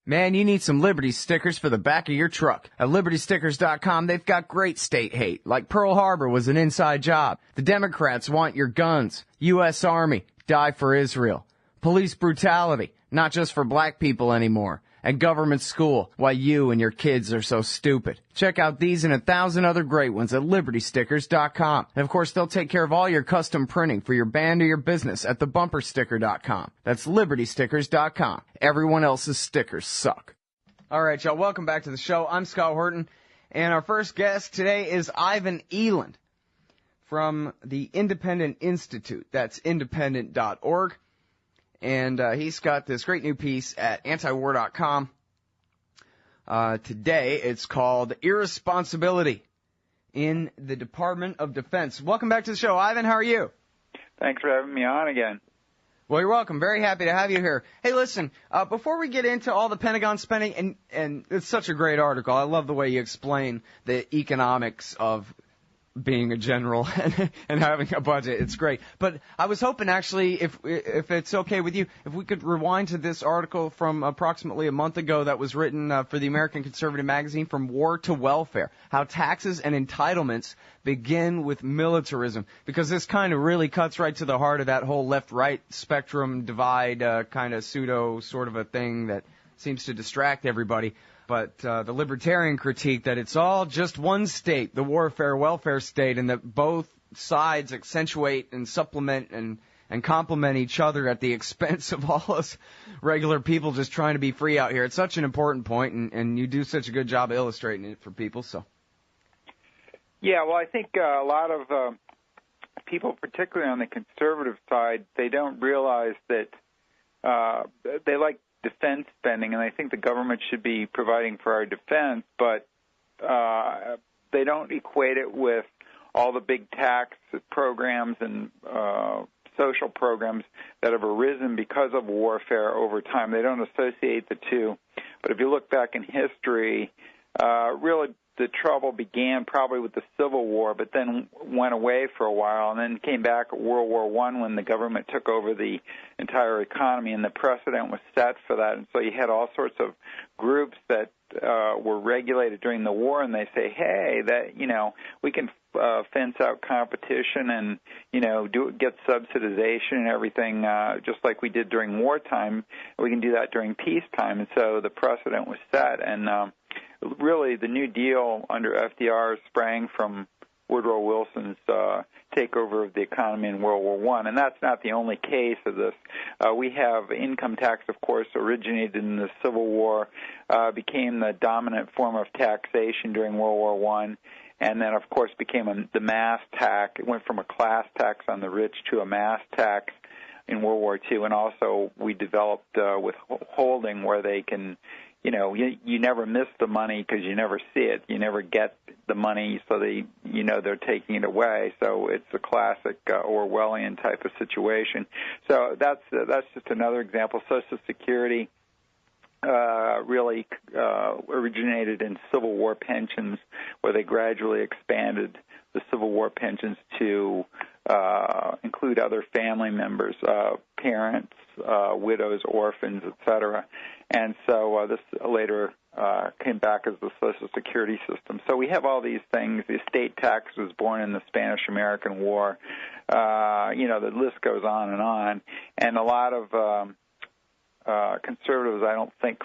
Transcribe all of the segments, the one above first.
Man, you need some Liberty stickers for the back of your truck. At LibertyStickers.com, they've got great state hate, like Pearl Harbor was an inside job. The Democrats want your guns. U.S. Army, die for Israel. Police brutality, not just for black people anymore. And government school, why you and your kids are so stupid. Check out these and 1,000 other great ones at LibertyStickers.com. And of course, they'll take care of all your custom printing for your band or your business at TheBumperSticker.com. That's LibertyStickers.com. Everyone else's stickers suck. All right, y'all, welcome back to the show. I'm Scott Horton, and our first guest today is Ivan Eland from the Independent Institute. That's independent.org. And he's got this great new piece at antiwar.com. Today, it's called Irresponsibility in the Department of Defense. Welcome back to the show. Ivan, how are you? Thanks for having me on again. Well, you're welcome. Very happy to have you here. Hey, listen, before we get into all the Pentagon spending, and it's such a great article. I love the way you explain the economics of being a general and having a budget. It's great. But I was hoping, actually, if it's okay with you, if we could rewind to this article from approximately a month ago that was written for the American Conservative magazine, From War to Welfare, how taxes and entitlements begin with militarism, because this kind of really cuts right to the heart of that whole left-right spectrum divide kind of pseudo sort of a thing that seems to distract everybody. But the libertarian critique that it's all just one state, the warfare-welfare state, and that both sides accentuate and supplement and complement each other at the expense of all us regular people just trying to be free out here. It's such an important point, and you do such a good job of illustrating it for people. So, yeah, well, I think a lot of people, particularly on the conservative side, they don't realize that they like defense spending, and I think the government should be providing for our defense, but they don't equate it with all the big tax programs and social programs that have arisen because of warfare over time. They don't associate the two. But if you look back in history, really the trouble began probably with the Civil War, but then went away for a while, and then came back at World War I when the government took over the entire economy, and the precedent was set for that. And so you had all sorts of groups that were regulated during the war, and they say, hey, that we can fence out competition and get subsidization and everything, just like we did during wartime. We can do that during peacetime, and so the precedent was set. And really, the New Deal under FDR sprang from Woodrow Wilson's takeover of the economy in World War I, and that's not the only case of this. We have income tax, of course, originated in the Civil War, became the dominant form of taxation during World War I, and then, of course, became the mass tax. It went from a class tax on the rich to a mass tax in World War II, and also we developed withholding, where they can you never miss the money because you never see it. You never get the money, so they're taking it away. So it's a classic Orwellian type of situation. So that's just another example. Social Security really originated in Civil War pensions, where they gradually expanded the Civil War pensions to include other family members, parents, widows, orphans, etc. And so this later came back as the Social Security system. So we have all these things. The estate tax was born in the Spanish-American War. The list goes on. And a lot of conservatives, I don't think,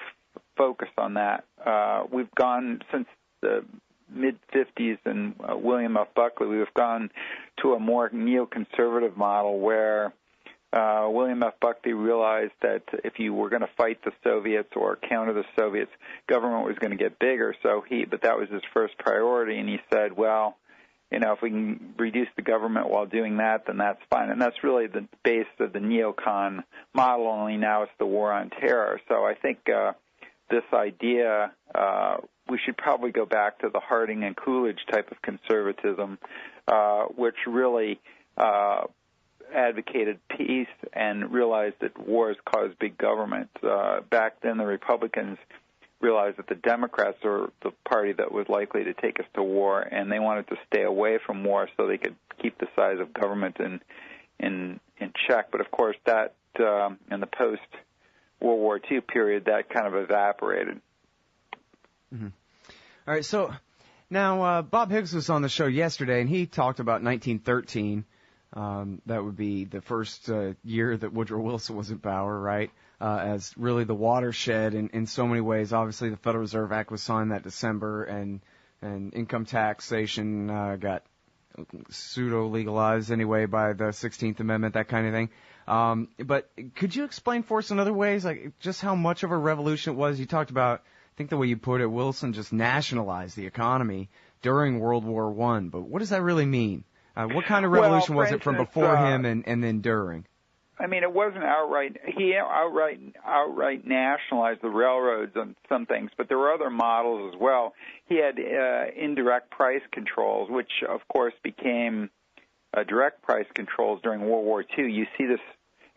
focus on that. We've gone since the mid-'50s and William F. Buckley, we've gone to a more neoconservative model where William F. Buckley realized that if you were going to fight the Soviets or counter the Soviets, government was going to get bigger. But that was his first priority, and he said, well, if we can reduce the government while doing that, then that's fine. And that's really the base of the neocon model, only now it's the war on terror. So I think this idea, we should probably go back to the Harding and Coolidge type of conservatism, which really advocated peace and realized that wars cause big government. Back then, the Republicans realized that the Democrats are the party that was likely to take us to war, and they wanted to stay away from war so they could keep the size of government in check. But of course, that in the World War II period, that kind of evaporated. Mm-hmm. All right, so now Bob Higgs was on the show yesterday, and he talked about 1913. That would be the first year that Woodrow Wilson was in power, right? As really the watershed in so many ways. Obviously, the Federal Reserve Act was signed that December, and income taxation got pseudo-legalized anyway by the 16th Amendment, that kind of thing. But could you explain for us in other ways, like just how much of a revolution it was? You talked about, I think the way you put it, Wilson just nationalized the economy during World War I. But what does that really mean? What kind of revolution was it from before him and then during? I mean, it wasn't outright. He outright nationalized the railroads on some things, but there were other models as well. He had indirect price controls, which of course became direct price controls during World War II. You see this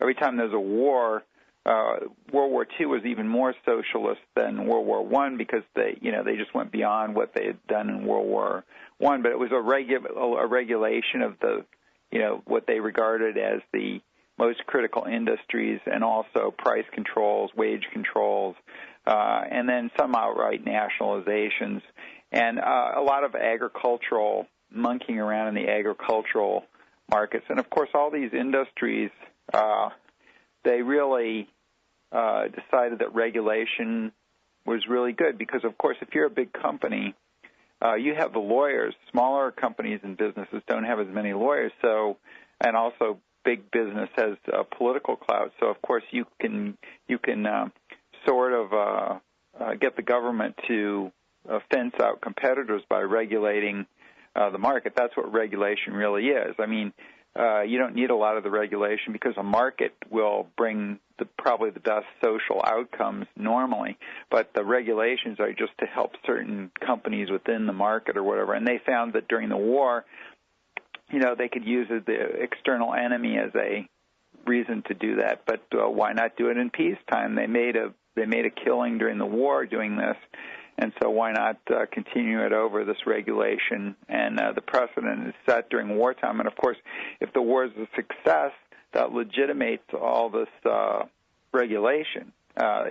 every time there's a war. World War II was even more socialist than World War I because they just went beyond what they had done in World War I. But it was a regulation of the, what they regarded as the most critical industries, and also price controls, wage controls, and then some outright nationalizations, and a lot of agricultural monkeying around in the agricultural markets. And of course, all these industries, they really decided that regulation was really good because, of course, if you're a big company, you have the lawyers. Smaller companies and businesses don't have as many lawyers, and also big business has political clout. So, of course, you can sort of get the government to fence out competitors by regulating the market. That's what regulation really is. I mean, you don't need a lot of the regulation because a market will bring probably the best social outcomes normally, but the regulations are just to help certain companies within the market or whatever. And they found that during the war, they could use the external enemy as a reason to do that, but why not do it in peacetime? They made a killing during the war doing this, and so why not continue it over, this regulation? And the precedent is set during wartime. And of course, if the war is a success, that legitimates all this regulation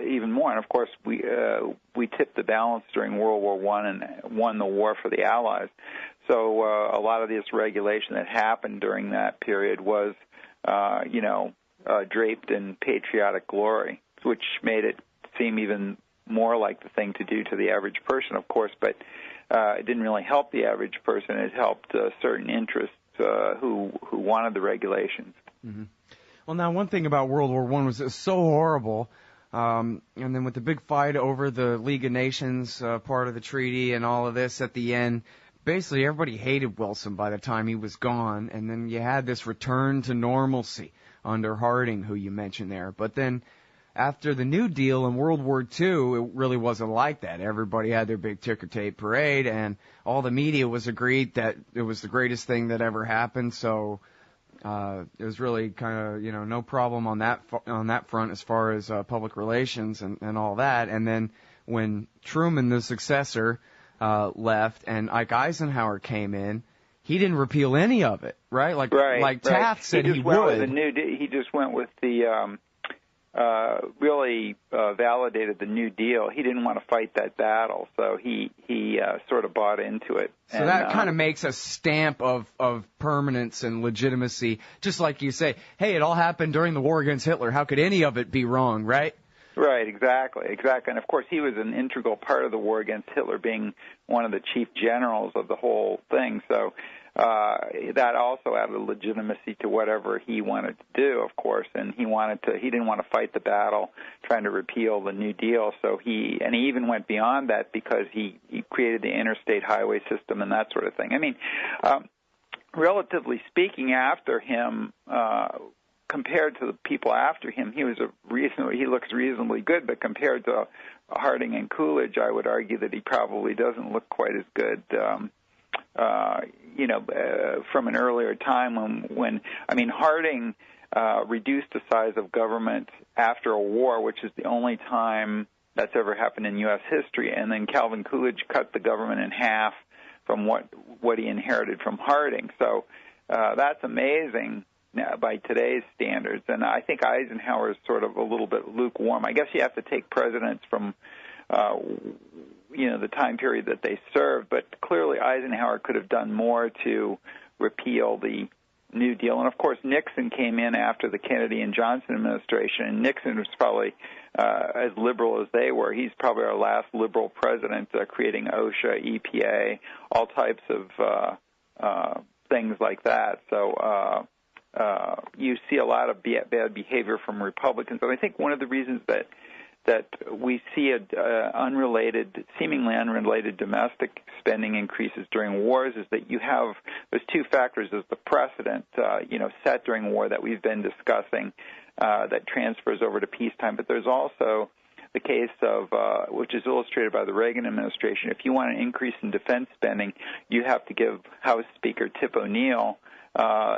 even more. And of course, we tipped the balance during World War I and won the war for the Allies. So a lot of this regulation that happened during that period was, draped in patriotic glory, which made it seem even more like the thing to do to the average person, of course, but it didn't really help the average person. It helped certain interests who wanted the regulations. Mm-hmm. Well, now, one thing about World War I was it was so horrible, and then with the big fight over the League of Nations part of the treaty and all of this at the end, basically everybody hated Wilson by the time he was gone, and then you had this return to normalcy under Harding, who you mentioned there. But then after the New Deal in World War II, it really wasn't like that. Everybody had their big ticker tape parade, and all the media was agreed that it was the greatest thing that ever happened. So it was really kind of, no problem on that front as far as public relations and all that. And then when Truman, the successor, left and Ike Eisenhower came in, he didn't repeal any of it, right? Like Taft said he would. He just went with the really validated the New Deal. He didn't want to fight that battle, so he sort of bought into it. So that kind of makes a stamp of permanence and legitimacy, just like you say, hey, it all happened during the war against Hitler. How could any of it be wrong, right? Right, exactly. And, of course, he was an integral part of the war against Hitler, being one of the chief generals of the whole thing. So that also added legitimacy to whatever he wanted to do, of course. And he didn't want to fight the battle trying to repeal the New Deal. So he even went beyond that because he created the interstate highway system and that sort of thing. I mean, relatively speaking, after him, compared to the people after him, he looks reasonably good, but compared to Harding and Coolidge, I would argue that he probably doesn't look quite as good. From an earlier time when Harding reduced the size of government after a war, which is the only time that's ever happened in U.S. history, and then Calvin Coolidge cut the government in half from what he inherited from Harding. So that's amazing. by today's standards. And I think Eisenhower is sort of a little bit lukewarm. I guess you have to take presidents from the time period that they served, but clearly Eisenhower could have done more to repeal the New Deal. And, of course, Nixon came in after the Kennedy and Johnson administration, and Nixon was probably as liberal as they were. He's probably our last liberal president, creating OSHA, EPA, all types of things like that. So you see a lot of bad behavior from Republicans. And I think one of the reasons that we see seemingly unrelated domestic spending increases during wars is that you have those two factors as the precedent, set during war that we've been discussing that transfers over to peacetime. But there's also the case of, which is illustrated by the Reagan administration. If you want an increase in defense spending, you have to give House Speaker Tip O'Neill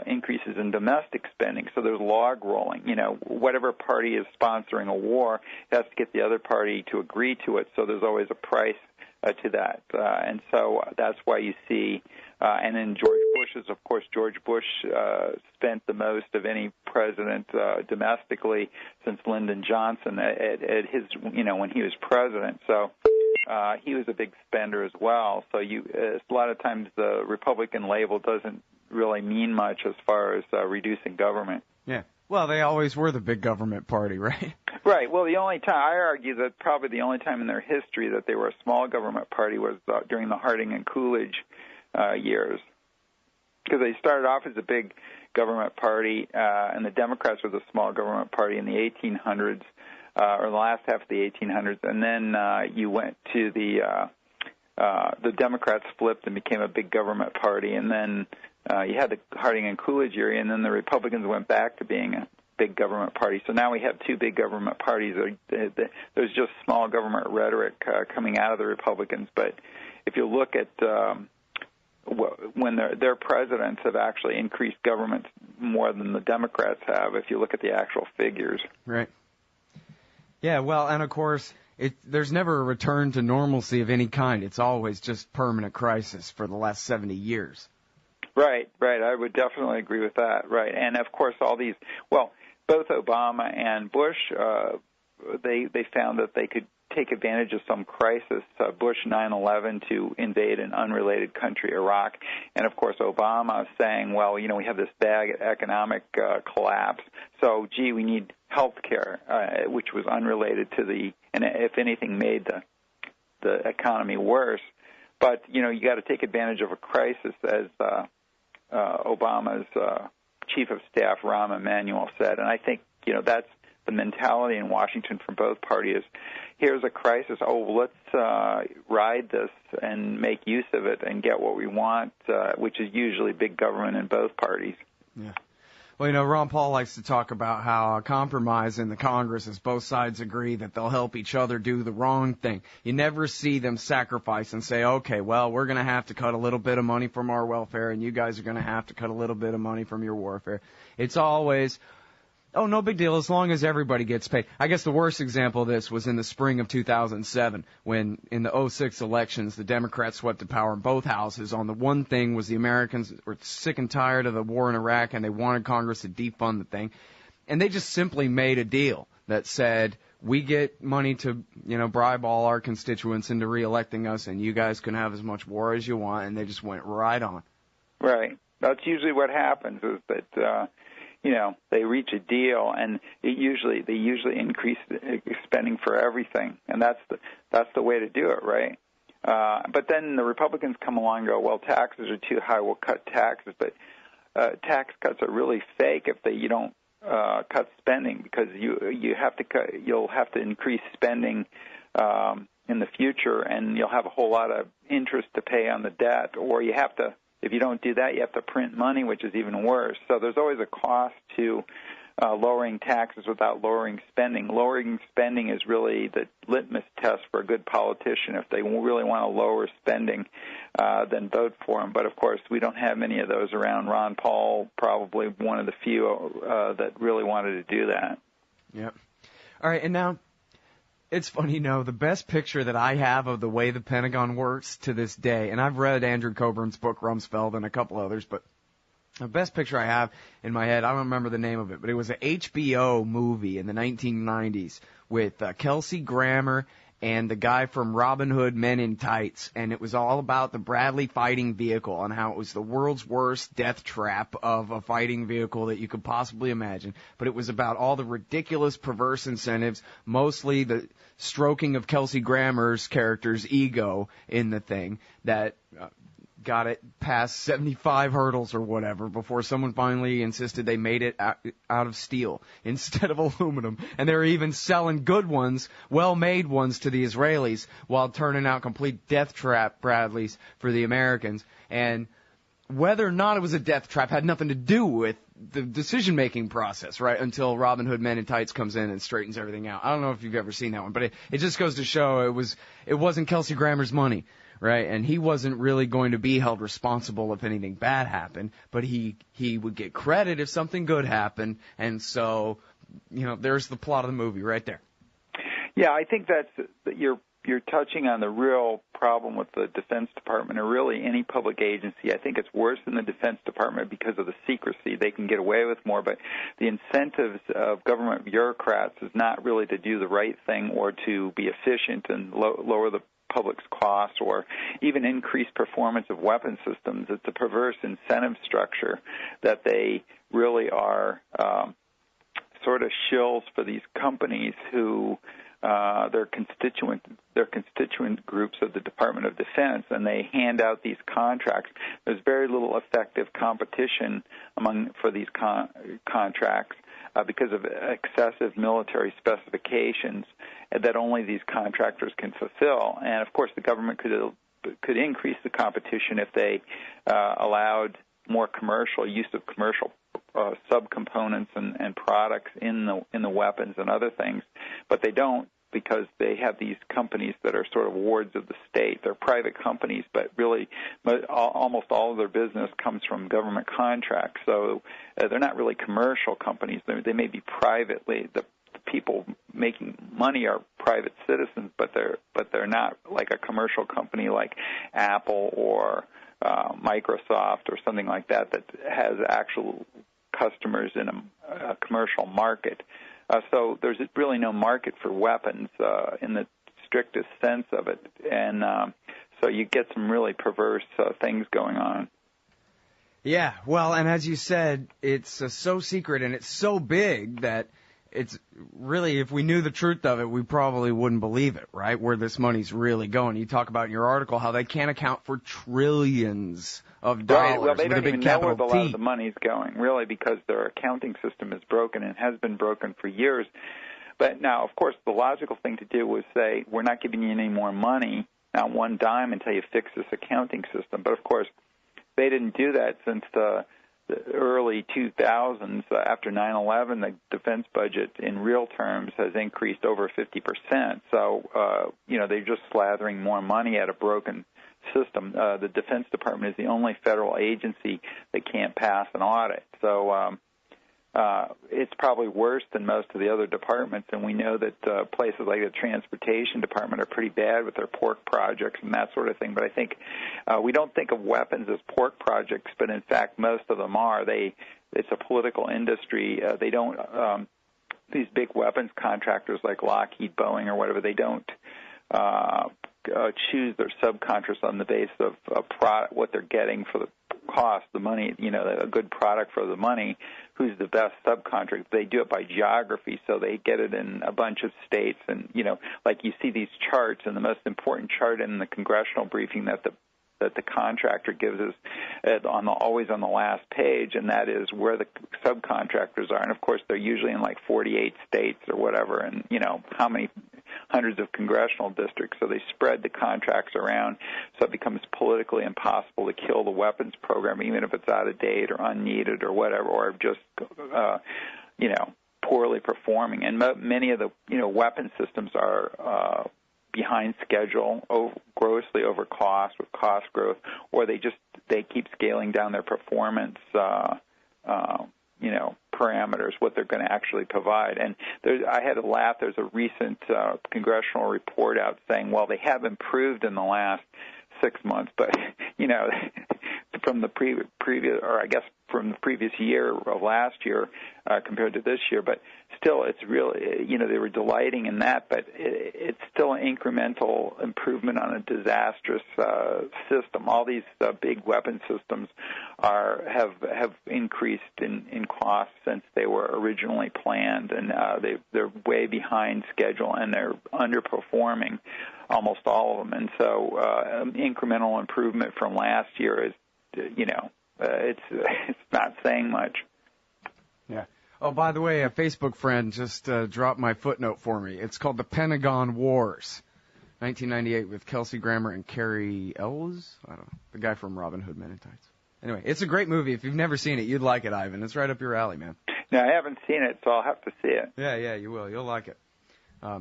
increases in domestic spending. So there's log rolling. Whatever party is sponsoring a war has to get the other party to agree to it. So there's always a price to that. And so that's why you see, and then George Bush spent the most of any president domestically since Lyndon Johnson at his, when he was president. So he was a big spender as well. So a lot of times the Republican label doesn't really mean much as far as reducing government. Yeah. Well, they always were the big government party, right? Right. Well, the only time, I argue that probably the only time in their history that they were a small government party was during the Harding and Coolidge years. Because they started off as a big government party, and the Democrats were the small government party in the 1800s, or the last half of the 1800s. And then you went to the Democrats flipped and became a big government party, and then you had the Harding and Coolidge era, and then the Republicans went back to being a big government party. So now we have two big government parties. There's just small government rhetoric coming out of the Republicans. But if you look at when their presidents have actually increased government more than the Democrats have, if you look at the actual figures. Right. Yeah, well, and of course, there's never a return to normalcy of any kind. It's always just permanent crisis for the last 70 years. Right. I would definitely agree with that. Right. And, of course, both Obama and Bush, they found that they could take advantage of some crisis, Bush 9/11 to invade an unrelated country, Iraq. And, of course, Obama saying, well, we have this bad economic collapse, so, we need health care, which was unrelated to and if anything made the economy worse. But, you got to take advantage of a crisis, as Obama's chief of staff, Rahm Emanuel, said. And I think, that's the mentality in Washington from both parties. Here's a crisis. Let's ride this and make use of it and get what we want, which is usually big government in both parties. Yeah. Well, Ron Paul likes to talk about how a compromise in the Congress is both sides agree that they'll help each other do the wrong thing. You never see them sacrifice and say, okay, well, we're going to have to cut a little bit of money from our welfare, and you guys are going to have to cut a little bit of money from your warfare. It's always, oh, no big deal, as long as everybody gets paid. I guess the worst example of this was in the spring of 2007, when in the 06 elections, the Democrats swept the power in both houses. On the one thing was the Americans were sick and tired of the war in Iraq, and they wanted Congress to defund the thing. And they just simply made a deal that said, we get money to, bribe all our constituents into reelecting us, and you guys can have as much war as you want, and they just went right on. Right. That's usually what happens, is that they reach a deal, and they usually increase spending for everything, and that's the way to do it, right? But then the Republicans come along and go, well, taxes are too high, we'll cut taxes. But tax cuts are really fake if you don't cut spending, because you'll have to increase spending in the future, and you'll have a whole lot of interest to pay on the debt, or if you don't do that, you have to print money, which is even worse. So there's always a cost to lowering taxes without lowering spending. Lowering spending is really the litmus test for a good politician. If they really want to lower spending, then vote for them. But, of course, we don't have many of those around. Ron Paul, probably one of the few that really wanted to do that. Yep. All right, and now it's funny, the best picture that I have of the way the Pentagon works to this day, and I've read Andrew Coburn's book, Rumsfeld, and a couple others, but The best picture I have in my head, I don't remember the name of it, but it was an HBO movie in the 1990s with Kelsey Grammer and the guy from Robin Hood Men in Tights, and it was all about the Bradley fighting vehicle and how it was the world's worst death trap of a fighting vehicle that you could possibly imagine. But it was about all the ridiculous, perverse incentives, mostly the stroking of Kelsey Grammer's character's ego in the thing that got it past 75 hurdles or whatever before someone finally insisted they made it out of steel instead of aluminum. And they were even selling good ones, well-made ones to the Israelis while turning out complete death trap Bradleys for the Americans. And whether or not it was a death trap had nothing to do with the decision-making process, right, until Robin Hood Men in Tights comes in and straightens everything out. I don't know if you've ever seen that one, but it just goes to show it wasn't Kelsey Grammer's money. Right, and he wasn't really going to be held responsible if anything bad happened, but he would get credit if something good happened, and so, there's the plot of the movie right there. Yeah, I think you're touching on the real problem with the Defense Department, or really any public agency. I think it's worse in the Defense Department because of the secrecy. They can get away with more, but the incentives of government bureaucrats is not really to do the right thing or to be efficient and lower the public's costs or even increase performance of weapon systems. It's a perverse incentive structure that they really are sort of shills for these companies who they're constituent groups of the Department of Defense, and they hand out these contracts. There's very little effective competition for these contracts because of excessive military specifications that only these contractors can fulfill. And, of course, the government could increase the competition if they allowed more commercial use of commercial subcomponents and products in the weapons and other things. But they don't, because they have these companies that are sort of wards of the state. They're private companies, but really almost all of their business comes from government contracts. So they're not really commercial companies. They may be privately. The people making money are private citizens, but they're not like a commercial company like Apple or Microsoft or something like that has actual customers in a commercial market. So there's really no market for weapons in the strictest sense of it, and so you get some really perverse things going on. Yeah, well, and as you said, it's so secret and it's so big that it's really, if we knew the truth of it, we probably wouldn't believe it, right, where this money's really going. You talk about in your article how they can't account for trillions of dollars. Right. Well, they don't even know where a lot of the money's going, really, because their accounting system is broken and has been broken for years. But now, of course, the logical thing to do was say, we're not giving you any more money, not one dime, until you fix this accounting system. But, of course, they didn't do that since the early 2000s. After 9/11, the defense budget in real terms has increased over 50%. So, they're just slathering more money at a broken system. The Defense Department is the only federal agency that can't pass an audit. So it's probably worse than most of the other departments, and we know that places like the Transportation Department are pretty bad with their pork projects and that sort of thing. But I think we don't think of weapons as pork projects, but in fact most of them are. It's a political industry. They don't these big weapons contractors like Lockheed, Boeing, or whatever, they don't choose their subcontractors on the basis of what they're getting for the cost, the money, a good product for the money, who's the best subcontractor. They do it by geography, so they get it in a bunch of states. And, like you see these charts, and the most important chart in the congressional briefing that the contractor gives us always on the last page, and that is where the subcontractors are. And, of course, they're usually in like 48 states or whatever, and, how many hundreds of congressional districts, so they spread the contracts around, so it becomes politically impossible to kill the weapons program, even if it's out of date or unneeded or whatever, or just, poorly performing. And many of the, weapon systems are behind schedule, grossly over cost with cost growth, or they keep scaling down their performance, parameters, what they're going to actually provide. And I had to laugh. There's a recent congressional report out saying, well, they have improved in the last 6 months, but, from the previous, or I guess from the previous year of last year compared to this year. But still, it's really, they were delighting in that, but it's still an incremental improvement on a disastrous system. All these big weapon systems have increased in cost since they were originally planned, and they're way behind schedule, and they're underperforming almost all of them. And so incremental improvement from last year is, it's not saying much. Yeah. Oh, by the way, a Facebook friend just dropped my footnote for me. It's called The Pentagon Wars, 1998, with Kelsey Grammer and Carrie Ells. I don't know, the guy from Robin Hood Men in Tights. Anyway, it's a great movie. If you've never seen it, you'd like it, Ivan. It's right up your alley, man. No, I haven't seen it, so I'll have to see it. Yeah, you will. You'll like it. I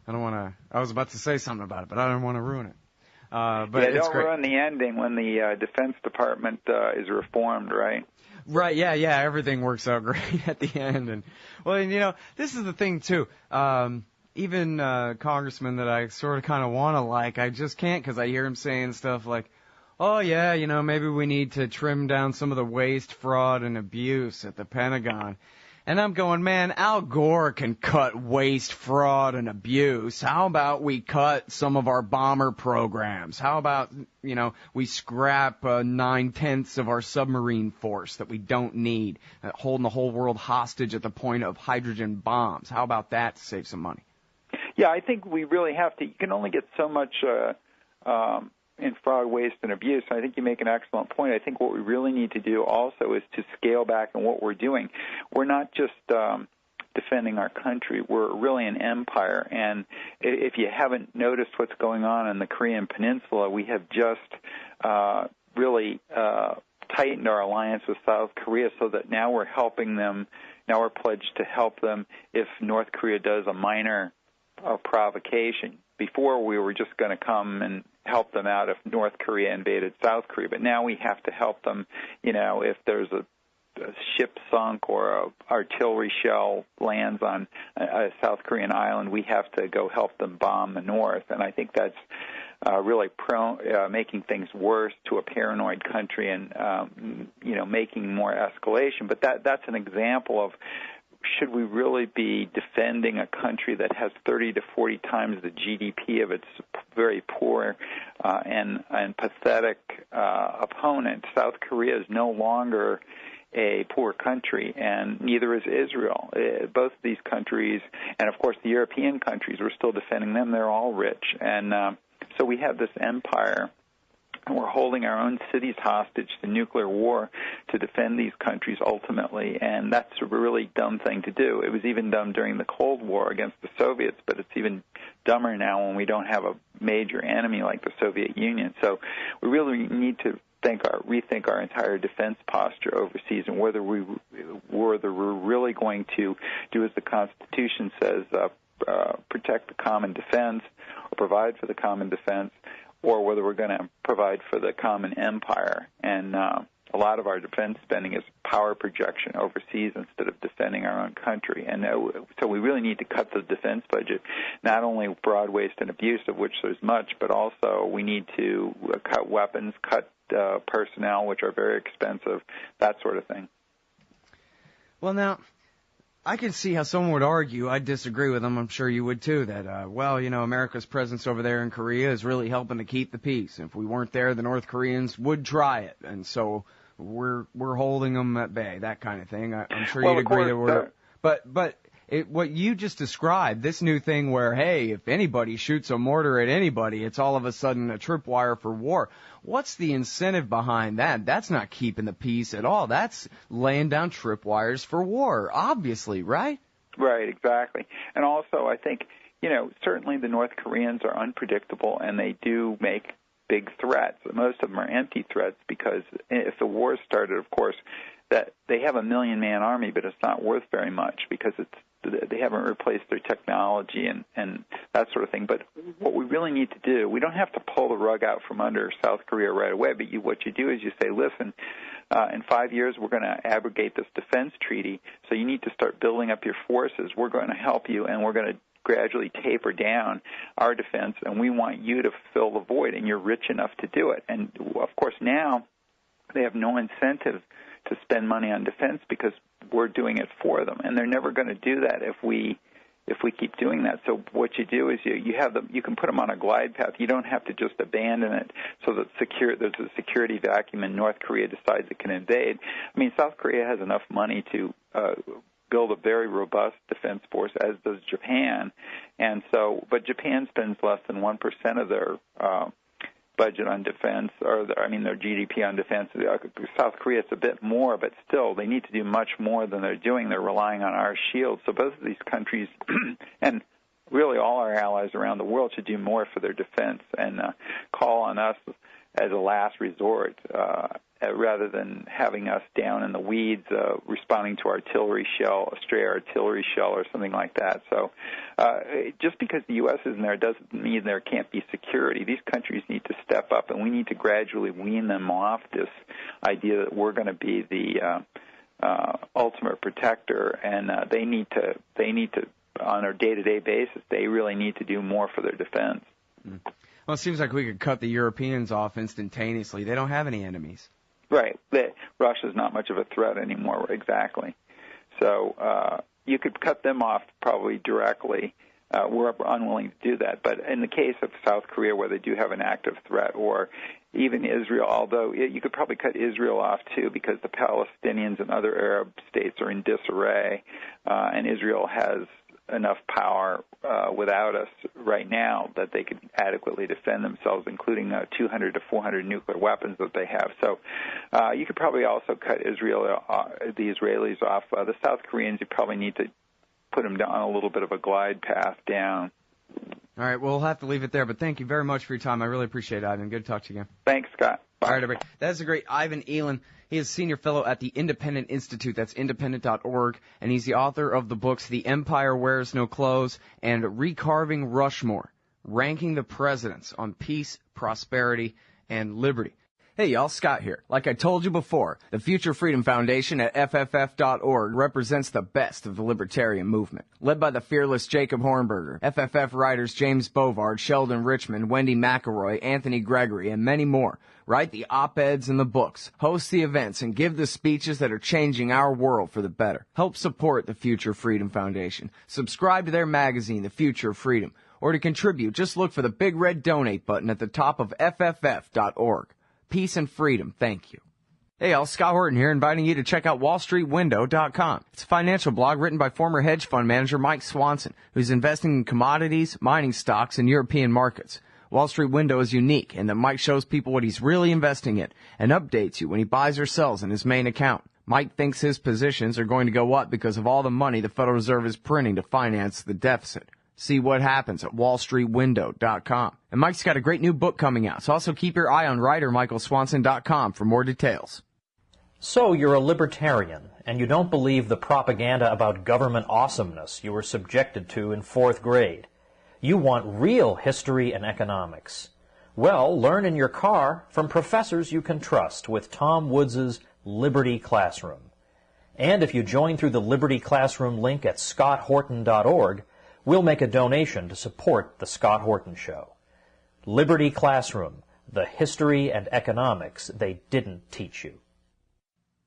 don't want to. I was about to say something about it, but I don't want to ruin it. But it's don't great. ruin the ending when the Defense Department is reformed, right? Right, yeah, everything works out great at the end. And well, this is the thing too. Even congressmen that I sort of kind of want to like, I just can't, because I hear him saying stuff like, oh yeah, maybe we need to trim down some of the waste, fraud, and abuse at the Pentagon. And I'm going, man, Al Gore can cut waste, fraud, and abuse. How about we cut some of our bomber programs? How about, we scrap 9/10 of our submarine force that we don't need, holding the whole world hostage at the point of hydrogen bombs? How about that to save some money? Yeah, I think we really have to. You can only get so much in fraud, waste, and abuse. I think you make an excellent point. I think what we really need to do also is to scale back on what we're doing. We're not just defending our country. We're really an empire. And if you haven't noticed what's going on in the Korean Peninsula, we have just really tightened our alliance with South Korea so that now we're helping them. Now we're pledged to help them if North Korea does a minor provocation. Before, we were just going to come and help them out if North Korea invaded South Korea, but now we have to help them, if there's a ship sunk or a artillery shell lands on a South Korean island, we have to go help them bomb the North. And I think that's really making things worse to a paranoid country and, making more escalation. But that's an example of, should we really be defending a country that has 30 to 40 times the GDP of its very poor and pathetic opponent? South Korea is no longer a poor country, and neither is Israel. Both of these countries, and of course the European countries, we're still defending them. They're all rich. And so we have this empire, and we're holding our own cities hostage to nuclear war to defend these countries ultimately, and that's a really dumb thing to do. It was even dumb during the Cold War against the Soviets, but it's even dumber now when we don't have a major enemy like the Soviet Union. So we really need to rethink our entire defense posture overseas, and whether we're really going to do as the Constitution says, protect the common defense or provide for the common defense, or whether we're going to provide for the common empire. And a lot of our defense spending is power projection overseas instead of defending our own country. And so we really need to cut the defense budget, not only fraud, waste, and abuse, of which there's much, but also we need to cut weapons, cut personnel, which are very expensive, that sort of thing. Well, now, I can see how someone would argue, I'd disagree with them, I'm sure you would too, that, America's presence over there in Korea is really helping to keep the peace. If we weren't there, the North Koreans would try it, and so we're holding them at bay, that kind of thing. I'm sure you'd agree that we're... But what you just described, this new thing where, hey, if anybody shoots a mortar at anybody, it's all of a sudden a tripwire for war. What's the incentive behind that? That's not keeping the peace at all. That's laying down tripwires for war, obviously, right? Right, exactly. And also, I think, certainly the North Koreans are unpredictable, and they do make big threats. Most of them are empty threats, because if the war started, of course, that they have a 1 million-man army, but it's not worth very much because they haven't replaced their technology and that sort of thing. But what we really need to do, we don't have to pull the rug out from under South Korea right away, but what you do is you say, listen, in 5 years we're going to abrogate this defense treaty, so you need to start building up your forces. We're going to help you, and we're going to gradually taper down our defense, and we want you to fill the void, and you're rich enough to do it. And, of course, now they have no incentive to spend money on defense because we're doing it for them, and they're never going to do that if we keep doing that. So what you do is you can put them on a glide path. You don't have to just abandon it so that there's a security vacuum and North Korea decides it can invade. I mean, South Korea has enough money to build a very robust defense force, as does Japan. And so, but Japan spends less than 1% of their budget on defense, or their GDP on defense. South Korea, it's a bit more, but still, they need to do much more than they're doing. They're relying on our shield. So both of these countries, and really all our allies around the world, should do more for their defense and call on us as a last resort, rather than having us down in the weeds responding to a stray artillery shell or something like that. So just because the U.S. isn't there doesn't mean there can't be security. These countries need to step up, and we need to gradually wean them off this idea that we're going to be the ultimate protector, and they need to, on a day-to-day basis, they really need to do more for their defense. Well, it seems like we could cut the Europeans off instantaneously. They don't have any enemies. Right. Russia's not much of a threat anymore, exactly. So you could cut them off probably directly. We're unwilling to do that. But in the case of South Korea, where they do have an active threat, or even Israel, although you could probably cut Israel off too, because the Palestinians and other Arab states are in disarray, and Israel has enough power without us right now that they could adequately defend themselves, including 200 to 400 nuclear weapons that they have. So you could probably also cut the Israelis off. The South Koreans, you probably need to put them down a little bit of a glide path down. All right, we'll have to leave it there, but thank you very much for your time. I really appreciate it, Ivan. Good to talk to you again. Thanks, Scott. Bye. All right, everybody. That's the great Ivan Eland. He is senior fellow at the Independent Institute. That's independent.org. And he's the author of the books The Empire Wears No Clothes and Recarving Rushmore, Ranking the Presidents on Peace, Prosperity, and Liberty. Hey, y'all, Scott here. Like I told you before, the Future Freedom Foundation at FFF.org represents the best of the libertarian movement. Led by the fearless Jacob Hornberger, FFF writers James Bovard, Sheldon Richmond, Wendy McElroy, Anthony Gregory, and many more write the op-eds and the books, host the events, and give the speeches that are changing our world for the better. Help support the Future Freedom Foundation. Subscribe to their magazine, The Future of Freedom. Or to contribute, just look for the big red donate button at the top of FFF.org. Peace and freedom. Thank you. Hey, y'all, Scott Horton here, inviting you to check out WallStreetWindow.com. It's a financial blog written by former hedge fund manager Mike Swanson, who's investing in commodities, mining stocks, and European markets. Wall Street Window is unique in that Mike shows people what he's really investing in and updates you when he buys or sells in his main account. Mike thinks his positions are going to go up because of all the money the Federal Reserve is printing to finance the deficit. See what happens at WallStreetWindow.com. And Mike's got a great new book coming out, so also keep your eye on WriterMichaelSwanson.com for more details. So you're a libertarian, and you don't believe the propaganda about government awesomeness you were subjected to in 4th grade. You want real history and economics. Well, learn in your car from professors you can trust with Tom Woods' Liberty Classroom. And if you join through the Liberty Classroom link at scotthorton.org, we'll make a donation to support The Scott Horton Show. Liberty Classroom, the history and economics they didn't teach you.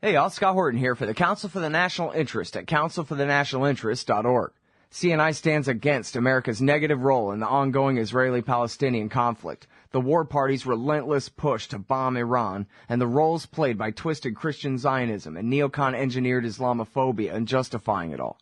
Hey, y'all, Scott Horton here for the Council for the National Interest at councilforthenationalinterest.org. CNI stands against America's negative role in the ongoing Israeli-Palestinian conflict, the war party's relentless push to bomb Iran, and the roles played by twisted Christian Zionism and neocon-engineered Islamophobia in justifying it all.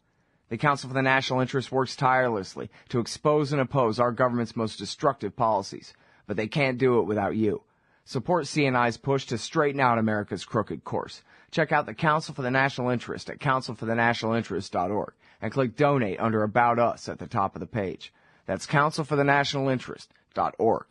The Council for the National Interest works tirelessly to expose and oppose our government's most destructive policies, but they can't do it without you. Support CNI's push to straighten out America's crooked course. Check out the Council for the National Interest at councilforthenationalinterest.org and click Donate under About Us at the top of the page. That's councilforthenationalinterest.org.